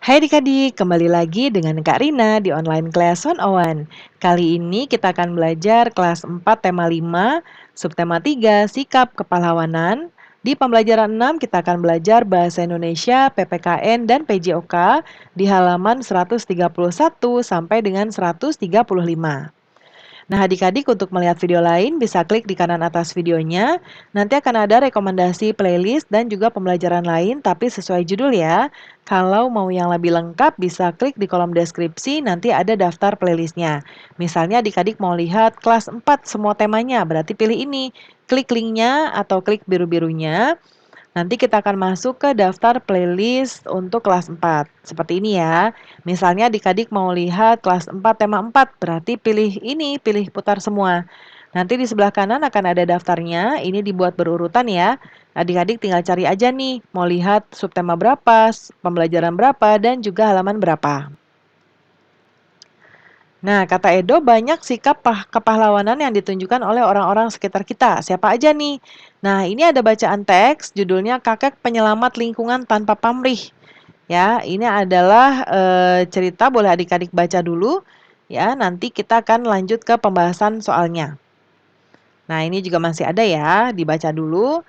Hai adik-adik, kembali lagi dengan Kak Rina di online class 101. Kali ini kita akan belajar kelas 4 tema 5, subtema 3, sikap kepahlawanan. Di pembelajaran 6 kita akan belajar bahasa Indonesia, PPKN dan PJOK di halaman 131 sampai dengan 135. Nah, adik-adik untuk melihat video lain bisa klik di kanan atas videonya. Nanti akan ada rekomendasi playlist dan juga pembelajaran lain tapi sesuai judul ya. Kalau mau yang lebih lengkap bisa klik di kolom deskripsi, nanti ada daftar playlistnya. Misalnya adik-adik mau lihat kelas 4 semua temanya, berarti pilih ini. Klik linknya atau klik biru-birunya. Nanti kita akan masuk ke daftar playlist untuk kelas 4. Seperti ini ya. Misalnya adik-adik mau lihat kelas 4 tema 4, berarti pilih ini, pilih putar semua. Nanti di sebelah kanan akan ada daftarnya, ini dibuat berurutan ya. Adik-adik tinggal cari aja nih, mau lihat subtema berapa, pembelajaran berapa, dan juga halaman berapa. Nah, kata Edo, banyak sikap kepahlawanan yang ditunjukkan oleh orang-orang sekitar kita. Siapa aja nih? Nah, ini ada bacaan teks, judulnya Kakek Penyelamat Lingkungan Tanpa Pamrih. Ya, ini adalah cerita, boleh adik-adik baca dulu. Ya, nanti kita akan lanjut ke pembahasan soalnya. Nah, ini juga masih ada ya, dibaca dulu.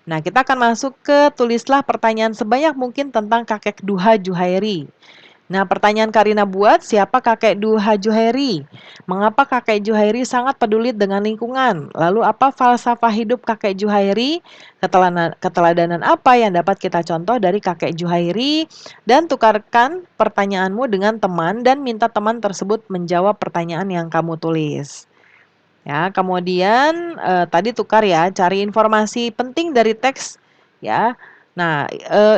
Nah, kita akan masuk ke tulislah pertanyaan sebanyak mungkin tentang kakek Duha Juhairi. Nah, pertanyaan Karina buat, siapa kakek Duha Juhairi? Mengapa kakek Juhairi sangat peduli dengan lingkungan? Lalu apa falsafah hidup kakek Juhairi? Keteladanan apa yang dapat kita contoh dari kakek Juhairi? Dan tukarkan pertanyaanmu dengan teman dan minta teman tersebut menjawab pertanyaan yang kamu tulis. Ya, kemudian tadi tukar ya, cari informasi penting dari teks ya. Nah,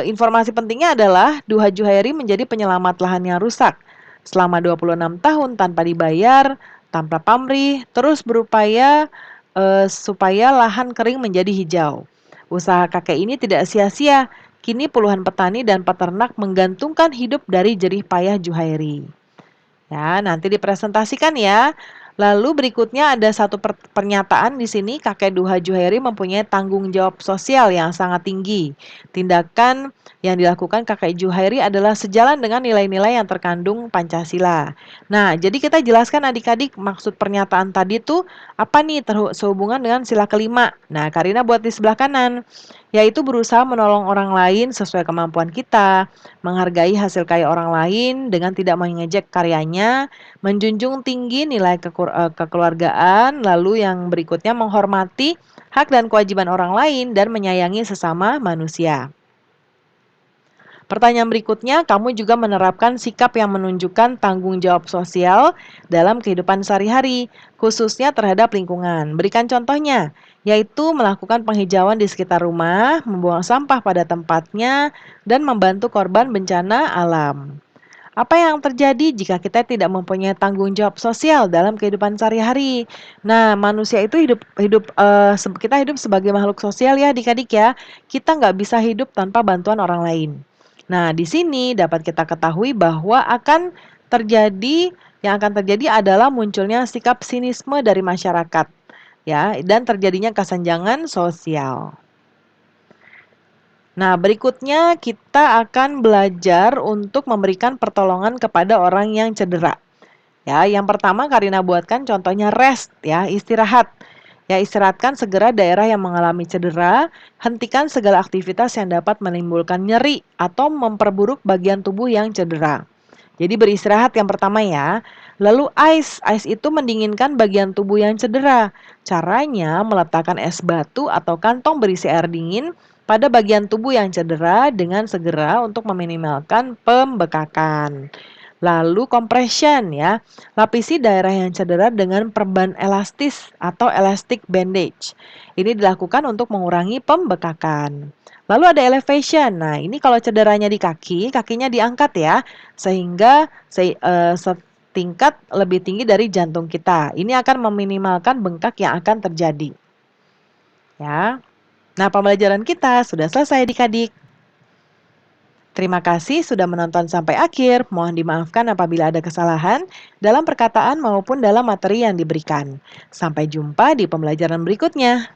informasi pentingnya adalah Duha Juhairi menjadi penyelamat lahan yang rusak selama 26 tahun tanpa dibayar, tanpa pamrih, terus berupaya supaya lahan kering menjadi hijau. Usaha kakek ini tidak sia-sia. Kini puluhan petani dan peternak menggantungkan hidup dari jerih payah Juhairi. Ya, nanti dipresentasikan ya. Lalu berikutnya ada satu pernyataan di sini, kakek Duha Juhairi mempunyai tanggung jawab sosial yang sangat tinggi. Tindakan yang dilakukan kakek Juhairi adalah sejalan dengan nilai-nilai yang terkandung Pancasila. Nah, jadi kita jelaskan adik-adik maksud pernyataan tadi tuh apa nih sehubungan dengan sila kelima. Nah, Karina buat di sebelah kanan, yaitu berusaha menolong orang lain sesuai kemampuan kita, menghargai hasil karya orang lain dengan tidak mengejek karyanya, menjunjung tinggi nilai kekeluargaan, lalu yang berikutnya menghormati hak dan kewajiban orang lain dan menyayangi sesama manusia. Pertanyaan berikutnya, kamu juga menerapkan sikap yang menunjukkan tanggung jawab sosial dalam kehidupan sehari-hari, khususnya terhadap lingkungan. Berikan contohnya, yaitu melakukan penghijauan di sekitar rumah, membuang sampah pada tempatnya, dan membantu korban bencana alam. Apa yang terjadi jika kita tidak mempunyai tanggung jawab sosial dalam kehidupan sehari-hari? Nah, manusia itu kita hidup sebagai makhluk sosial ya, adik-adik ya. Kita nggak bisa hidup tanpa bantuan orang lain. Nah, di sini dapat kita ketahui bahwa yang akan terjadi adalah munculnya sikap sinisme dari masyarakat, ya, dan terjadinya kesenjangan sosial. Nah, berikutnya kita akan belajar untuk memberikan pertolongan kepada orang yang cedera. Ya, yang pertama Karina buatkan contohnya rest ya, istirahat. Ya, istirahatkan segera daerah yang mengalami cedera, hentikan segala aktivitas yang dapat menimbulkan nyeri atau memperburuk bagian tubuh yang cedera. Jadi beristirahat yang pertama ya. Lalu ice itu mendinginkan bagian tubuh yang cedera. Caranya meletakkan es batu atau kantong berisi air dingin pada bagian tubuh yang cedera dengan segera untuk meminimalkan pembekakan. Lalu compression ya, lapisi daerah yang cedera dengan perban elastis atau elastic bandage. Ini dilakukan untuk mengurangi pembekakan. Lalu ada elevation. Nah, ini kalau cederanya di kaki, kakinya diangkat ya, sehingga setingkat lebih tinggi dari jantung kita. Ini akan meminimalkan bengkak yang akan terjadi. Ya. Nah, pembelajaran kita sudah selesai adik-adik. Terima kasih sudah menonton sampai akhir. Mohon dimaafkan apabila ada kesalahan dalam perkataan maupun dalam materi yang diberikan. Sampai jumpa di pembelajaran berikutnya.